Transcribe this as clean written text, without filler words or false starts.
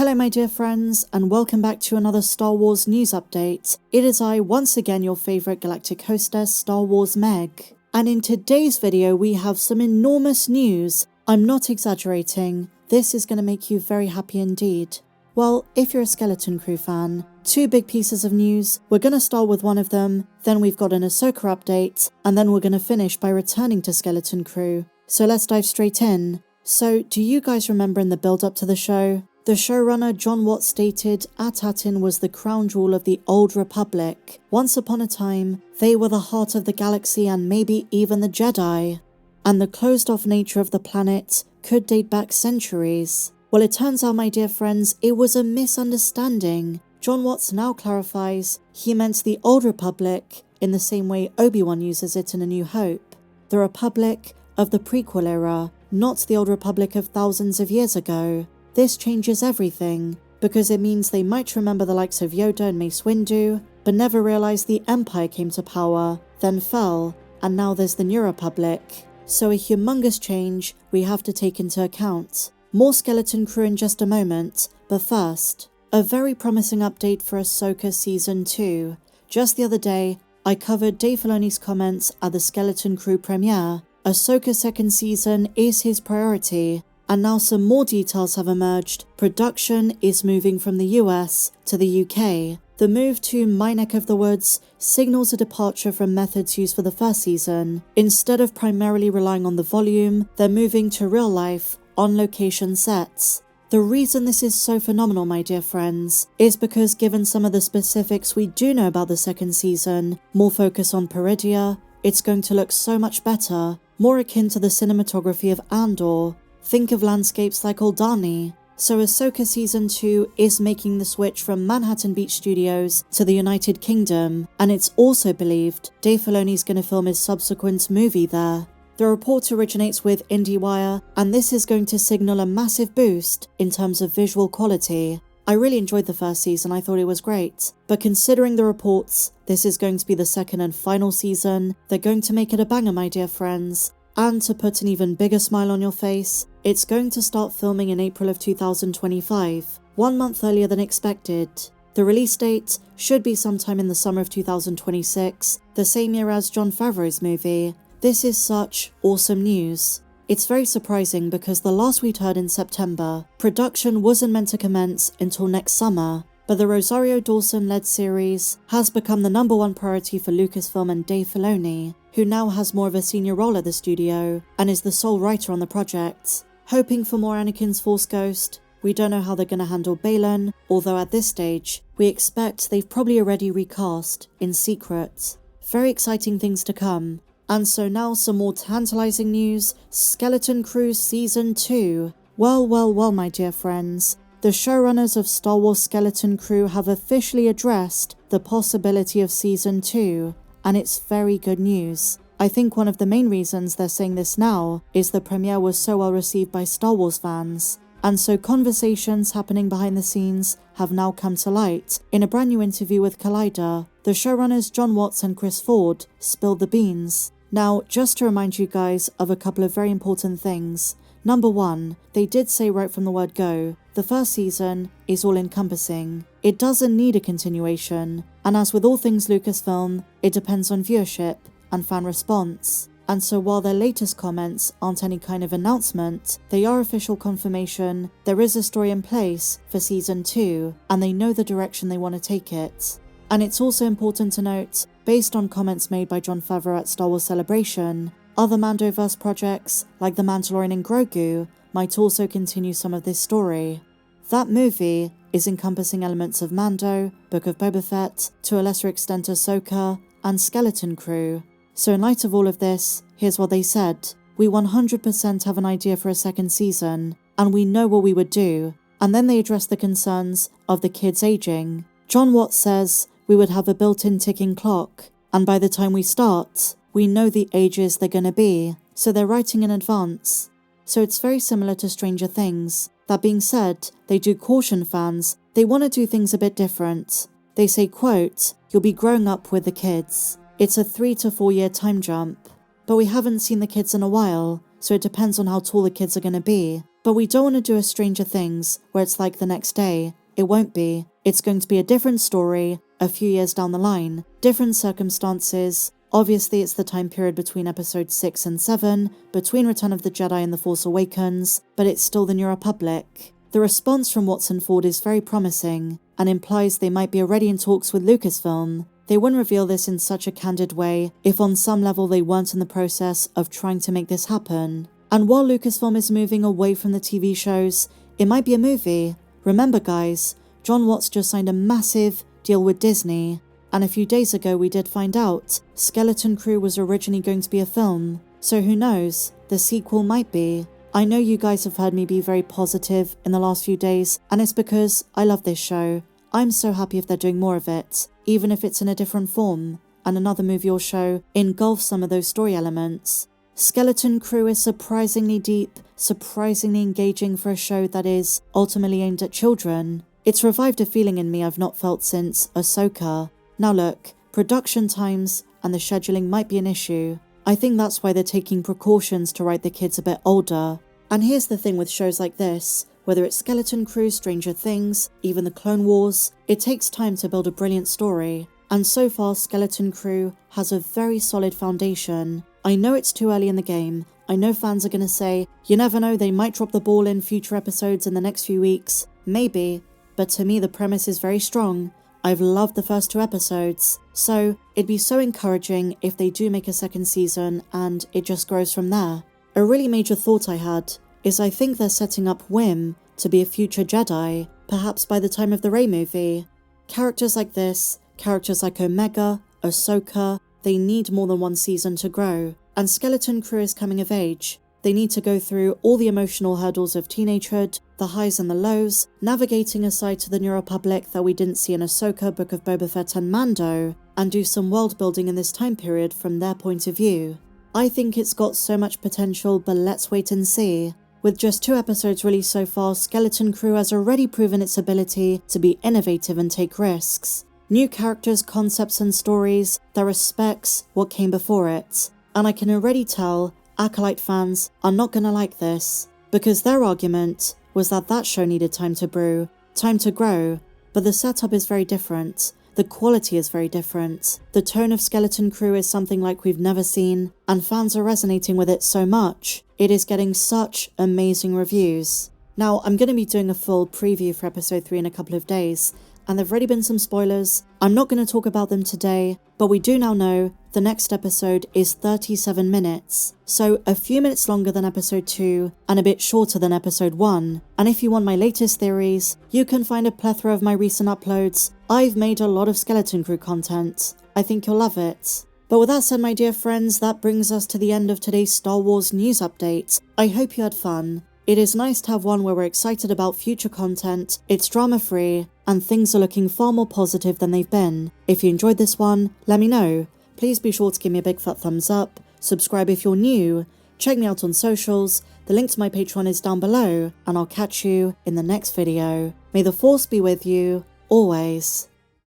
Hello my dear friends, and welcome back to another Star Wars news update. It is I, once again your favourite galactic hostess, Star Wars Meg. And in today's video we have some enormous news. I'm not exaggerating, this is going to make you very happy indeed. Well, if you're a Skeleton Crew fan, two big pieces of news. We're going to start with one of them, then we've got an Ahsoka update, and then we're going to finish by returning to Skeleton Crew. So let's dive straight in. So, do you guys remember in the build-up to the show? The showrunner John Watts stated At Attin was the crown jewel of the Old Republic. Once upon a time, they were the heart of the galaxy and maybe even the Jedi. And the closed-off nature of the planet could date back centuries. Well, it turns out, my dear friends, it was a misunderstanding. John Watts now clarifies he meant the Old Republic in the same way Obi-Wan uses it in A New Hope. The Republic of the prequel era, not the Old Republic of thousands of years ago. This changes everything, because it means they might remember the likes of Yoda and Mace Windu, but never realize the Empire came to power, then fell, and now there's the New Republic. So a humongous change we have to take into account. More Skeleton Crew in just a moment, but first, a very promising update for Ahsoka Season 2. Just the other day, I covered Dave Filoni's comments at the Skeleton Crew premiere. Ahsoka's second season is his priority. And now some more details have emerged. Production is moving from the US to the UK. The move to my neck of the woods signals a departure from methods used for the first season. Instead of primarily relying on the volume, they're moving to real life, on-location sets. The reason this is so phenomenal, my dear friends, is because given some of the specifics we do know about the second season, more focus on Peridia, it's going to look so much better, more akin to the cinematography of Andor. Think of landscapes like Aldani. So Ahsoka Season 2 is making the switch from Manhattan Beach Studios to the United Kingdom, and it's also believed Dave Filoni's going to film his subsequent movie there. The report originates with IndieWire, and this is going to signal a massive boost in terms of visual quality. I really enjoyed the first season, I thought it was great, but considering the reports, this is going to be the second and final season. They're going to make it a banger, my dear friends. And to put an even bigger smile on your face, it's going to start filming in April of 2025, 1 month earlier than expected. The release date should be sometime in the summer of 2026, the same year as Jon Favreau's movie. This is such awesome news. It's very surprising because the last we'd heard in September, production wasn't meant to commence until next summer, but the Rosario Dawson-led series has become the #1 priority for Lucasfilm and Dave Filoni, who now has more of a senior role at the studio and is the sole writer on the project. Hoping for more Anakin's Force Ghost, we don't know how they're going to handle Baylan, although at this stage, we expect they've probably already recast in secret. Very exciting things to come. And so now some more tantalizing news, Skeleton Crew Season 2. Well, my dear friends. The showrunners of Star Wars Skeleton Crew have officially addressed the possibility of Season 2, and it's very good news. I think one of the main reasons they're saying this now is the premiere was so well received by Star Wars fans, and so conversations happening behind the scenes have now come to light. In a brand new interview with Collider, the showrunners John Watts and Chris Ford spilled the beans. Now, just to remind you guys of a couple of very important things. Number 1, they did say right from the word go, the first season is all-encompassing. It doesn't need a continuation, and as with all things Lucasfilm, it depends on viewership and fan response. And so while their latest comments aren't any kind of announcement, they are official confirmation there is a story in place for Season 2, and they know the direction they want to take it. And it's also important to note, based on comments made by Jon Favreau at Star Wars Celebration, other Mandoverse projects, like The Mandalorian and Grogu, might also continue some of this story. That movie is encompassing elements of Mando, Book of Boba Fett, to a lesser extent Ahsoka, and Skeleton Crew. So in light of all of this, here's what they said. We 100% have an idea for a second season, and we know what we would do. And then they addressed the concerns of the kids aging. John Watts says we would have a built-in ticking clock, and by the time we start, we know the ages they're gonna be, so they're writing in advance. So it's very similar to Stranger Things. That being said, they do caution fans, they want to do things a bit different. They say, quote, "You'll be growing up with the kids. It's a 3 to 4 year time jump. But we haven't seen the kids in a while, so it depends on how tall the kids are going to be. But we don't want to do a Stranger Things where it's like the next day. It won't be. It's going to be a different story, a few years down the line, different circumstances. Obviously, it's the time period between episodes 6 and 7, between Return of the Jedi and The Force Awakens, but it's still the New Republic. The response from Watson Ford is very promising, and implies they might be already in talks with Lucasfilm. They wouldn't reveal this in such a candid way if on some level they weren't in the process of trying to make this happen. And while Lucasfilm is moving away from the TV shows, it might be a movie. Remember guys, Jon Watts just signed a massive deal with Disney. And a few days ago we did find out Skeleton Crew was originally going to be a film. So who knows, the sequel might be. I know you guys have heard me be very positive in the last few days, and it's because I love this show. I'm so happy if they're doing more of it, even if it's in a different form, and another movie or show engulfs some of those story elements. Skeleton Crew is surprisingly deep, surprisingly engaging for a show that is ultimately aimed at children. It's revived a feeling in me I've not felt since Ahsoka. Now look, production times and the scheduling might be an issue. I think that's why they're taking precautions to write the kids a bit older. And here's the thing with shows like this, whether it's Skeleton Crew, Stranger Things, even the Clone Wars, it takes time to build a brilliant story. And so far Skeleton Crew has a very solid foundation. I know it's too early in the game. I know fans are going to say, you never know, they might drop the ball in future episodes in the next few weeks. Maybe, but to me the premise is very strong. I've loved the first 2 episodes, so it'd be so encouraging if they do make a second season and it just grows from there. A really major thought I had is I think they're setting up Wim to be a future Jedi, perhaps by the time of the Rey movie. Characters like this, characters like Omega, Ahsoka, they need more than one season to grow, and Skeleton Crew is coming of age. They need to go through all the emotional hurdles of teenagehood, the highs and the lows, navigating a side to the New Republic that we didn't see in Ahsoka, Book of Boba Fett and Mando, and do some world building in this time period from their point of view. I think it's got so much potential, but let's wait and see. With just 2 episodes released so far, Skeleton Crew has already proven its ability to be innovative and take risks. New characters, concepts and stories that respects what came before it. And I can already tell Acolyte fans are not gonna like this, because their argument was that that show needed time to brew, time to grow, but the setup is very different, the quality is very different, the tone of Skeleton Crew is something like we've never seen, and fans are resonating with it so much, it is getting such amazing reviews. Now I'm gonna be doing a full preview for episode 3 in a couple of days, and there've already been some spoilers. I'm not going to talk about them today, but we do now know the next episode is 37 minutes, so a few minutes longer than episode 2 and a bit shorter than episode 1. And if you want my latest theories, you can find a plethora of my recent uploads. I've made a lot of Skeleton Crew content. I think you'll love it. But with that said, my dear friends, that brings us to the end of today's Star Wars news update. I hope you had fun. It is nice to have one where we're excited about future content, it's drama-free, and things are looking far more positive than they've been. If you enjoyed this one, let me know. Please be sure to give me a big fat thumbs up, subscribe if you're new, check me out on socials, the link to my Patreon is down below, and I'll catch you in the next video. May the Force be with you, always.